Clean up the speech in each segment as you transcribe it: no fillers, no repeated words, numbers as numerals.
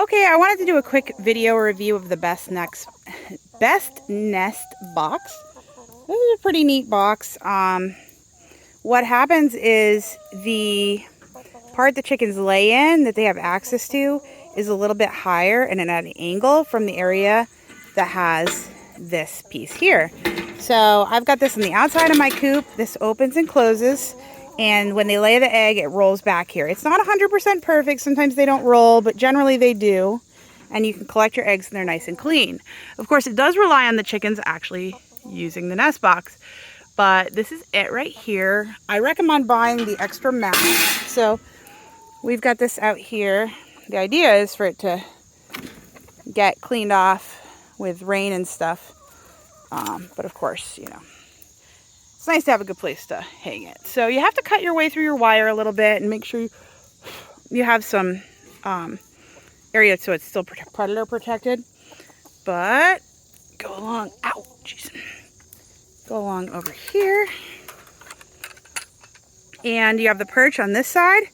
Okay, I wanted to do a quick video review of the best nest box. This is a pretty neat box. What happens is the part the chickens lay in that they have access to is a little bit higher and at an angle from the area that has this piece here. So I've got this on the outside of my coop. This opens and closes, and when they lay the egg, it rolls back here. It's not 100% perfect. Sometimes they don't roll, but generally they do. And you can collect your eggs and they're nice and clean. Of course, it does rely on the chickens actually using the nest box. But this is it right here. I recommend buying the extra mat. So we've got this out here. The idea is for it to get cleaned off with rain and stuff. But of course, you know, it's nice to have a good place to hang it. So you have to cut your way through your wire a little bit and make sure you have some area so it's still predator protected. But go along, ow, jeez. Go along over here. And you have the perch on this side.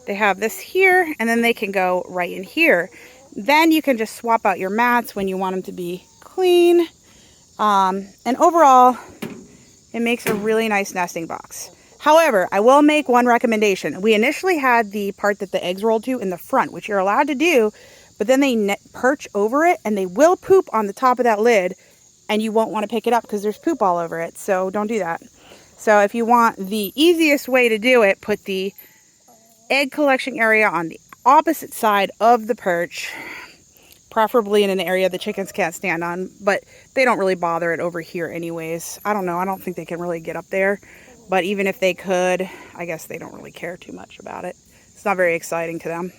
They have this here, and then they can go right in here. Then you can just swap out your mats when you want them to be clean. And overall, it makes a really nice nesting box. However, I will make one recommendation. We initially had the part that the eggs roll to in the front, which you're allowed to do, but then they perch over it and they will poop on the top of that lid, and you won't want to pick it up because there's poop all over it. So don't do that. So if you want the easiest way to do it, put the egg collection area on the opposite side of the perch, preferably in an area the chickens can't stand on, but they don't really bother it over here anyways. I don't know. I don't think they can really get up there. But even if they could, I guess they don't really care too much about it. It's not very exciting to them.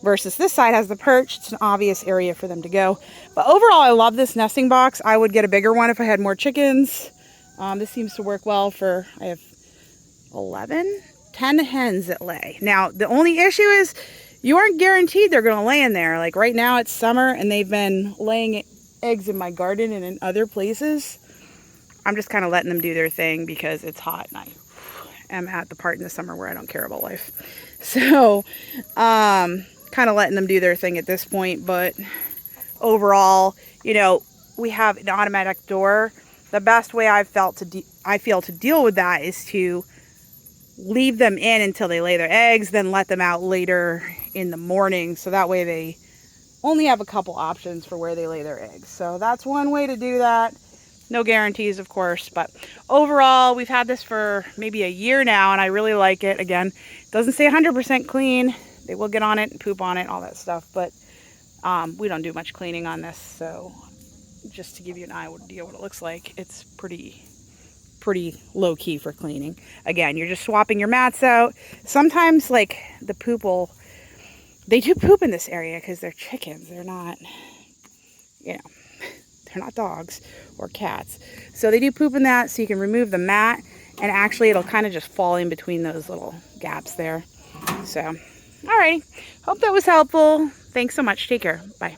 Versus this side has the perch. It's an obvious area for them to go. But overall, I love this nesting box. I would get a bigger one if I had more chickens. This seems to work well for, I have 10 hens that lay. Now, the only issue is you aren't guaranteed they're going to lay in there. Like right now, it's summer and they've been laying eggs in my garden and in other places. I'm just kind of letting them do their thing because it's hot and I am at the part in the summer where I don't care about life. So, kind of letting them do their thing at this point. But overall, you know, we have an automatic door. The best way I feel to deal with that is to leave them in until they lay their eggs, then let them out later in the morning. So that way they only have a couple options for where they lay their eggs. So that's one way to do that. No guarantees, of course, but overall, we've had this for maybe a year now, and I really like it. Again, it doesn't say 100% clean. They will get on it and poop on it, all that stuff, but we don't do much cleaning on this, so just to give you an idea what it looks like, it's pretty low-key for cleaning. Again, you're just swapping your mats out. Sometimes, like, the poop they do poop in this area because they're chickens. They're not, you know, they're not dogs or cats. So they do poop in that, so you can remove the mat, and actually it'll kind of just fall in between those little gaps there. So, alrighty. Hope that was helpful. Thanks so much. Take care. Bye.